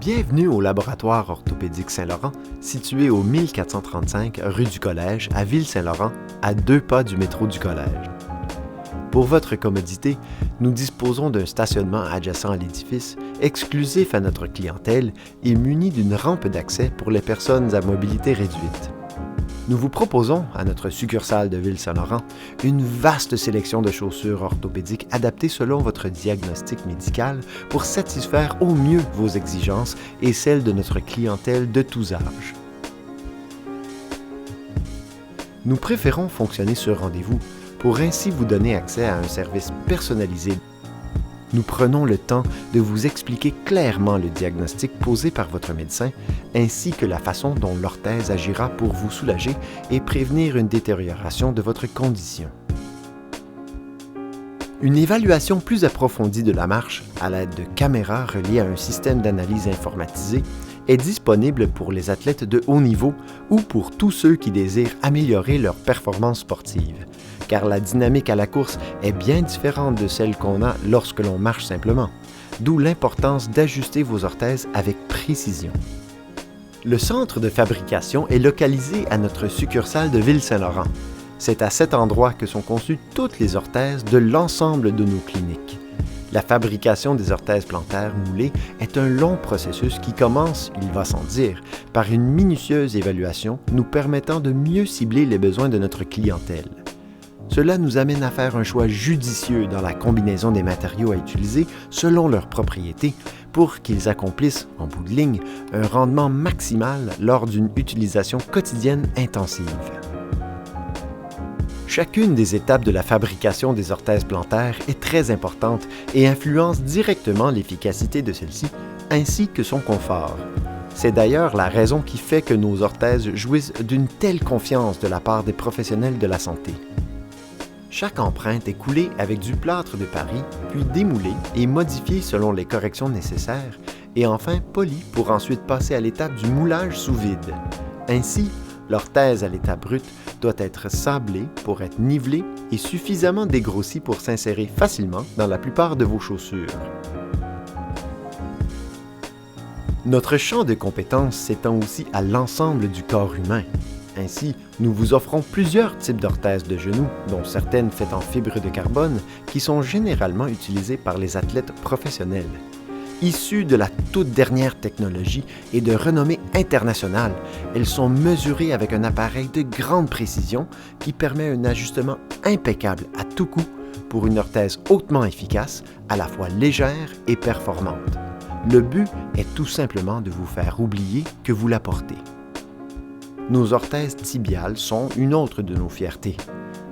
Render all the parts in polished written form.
Bienvenue au laboratoire orthopédique Saint-Laurent, situé au 1435 rue du Collège à Ville-Saint-Laurent, à 2 pas du métro du Collège. Pour votre commodité, nous disposons d'un stationnement adjacent à l'édifice, exclusif à notre clientèle et muni d'une rampe d'accès pour les personnes à mobilité réduite. Nous vous proposons, à notre succursale de Ville-Saint-Laurent, une vaste sélection de chaussures orthopédiques adaptées selon votre diagnostic médical pour satisfaire au mieux vos exigences et celles de notre clientèle de tous âges. Nous préférons fonctionner sur rendez-vous pour ainsi vous donner accès à un service personnalisé. Nous prenons le temps de vous expliquer clairement le diagnostic posé par votre médecin, ainsi que la façon dont l'orthèse agira pour vous soulager et prévenir une détérioration de votre condition. Une évaluation plus approfondie de la marche, à l'aide de caméras reliées à un système d'analyse informatisé, est disponible pour les athlètes de haut niveau ou pour tous ceux qui désirent améliorer leur performance sportive, car la dynamique à la course est bien différente de celle qu'on a lorsque l'on marche simplement, d'où l'importance d'ajuster vos orthèses avec précision. Le centre de fabrication est localisé à notre succursale de Ville-Saint-Laurent. C'est à cet endroit que sont conçues toutes les orthèses de l'ensemble de nos cliniques. La fabrication des orthèses plantaires moulées est un long processus qui commence, il va sans dire, par une minutieuse évaluation nous permettant de mieux cibler les besoins de notre clientèle. Cela nous amène à faire un choix judicieux dans la combinaison des matériaux à utiliser selon leurs propriétés pour qu'ils accomplissent, en bout de ligne, un rendement maximal lors d'une utilisation quotidienne intensive. Chacune des étapes de la fabrication des orthèses plantaires est très importante et influence directement l'efficacité de celle-ci, ainsi que son confort. C'est d'ailleurs la raison qui fait que nos orthèses jouissent d'une telle confiance de la part des professionnels de la santé. Chaque empreinte est coulée avec du plâtre de Paris, puis démoulée et modifiée selon les corrections nécessaires, et enfin polie pour ensuite passer à l'étape du moulage sous vide. Ainsi, l'orthèse à l'état brut doit être sablée pour être nivelée et suffisamment dégrossie pour s'insérer facilement dans la plupart de vos chaussures. Notre champ de compétences s'étend aussi à l'ensemble du corps humain. Ainsi, nous vous offrons plusieurs types d'orthèses de genoux, dont certaines faites en fibre de carbone, qui sont généralement utilisées par les athlètes professionnels. Issues de la toute dernière technologie et de renommée internationale, elles sont mesurées avec un appareil de grande précision qui permet un ajustement impeccable à tout coup pour une orthèse hautement efficace, à la fois légère et performante. Le but est tout simplement de vous faire oublier que vous la portez. Nos orthèses tibiales sont une autre de nos fiertés.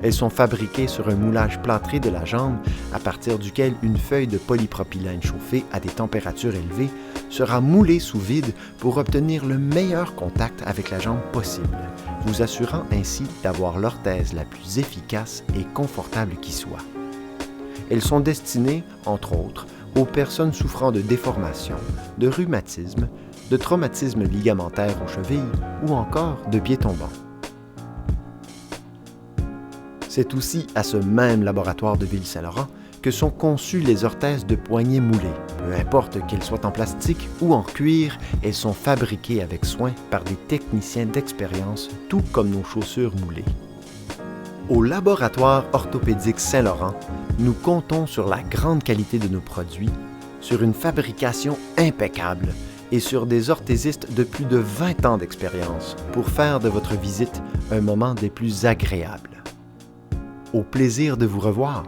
Elles sont fabriquées sur un moulage plâtré de la jambe à partir duquel une feuille de polypropylène chauffée à des températures élevées sera moulée sous vide pour obtenir le meilleur contact avec la jambe possible, vous assurant ainsi d'avoir l'orthèse la plus efficace et confortable qui soit. Elles sont destinées, entre autres, aux personnes souffrant de déformations, de rhumatisme, de traumatisme ligamentaire aux chevilles ou encore de pieds tombants. C'est aussi à ce même laboratoire de Ville-Saint-Laurent que sont conçues les orthèses de poignées moulées. Peu importe qu'elles soient en plastique ou en cuir, elles sont fabriquées avec soin par des techniciens d'expérience, tout comme nos chaussures moulées. Au laboratoire orthopédique Saint-Laurent, nous comptons sur la grande qualité de nos produits, sur une fabrication impeccable et sur des orthésistes de plus de 20 ans d'expérience pour faire de votre visite un moment des plus agréables. Au plaisir de vous revoir!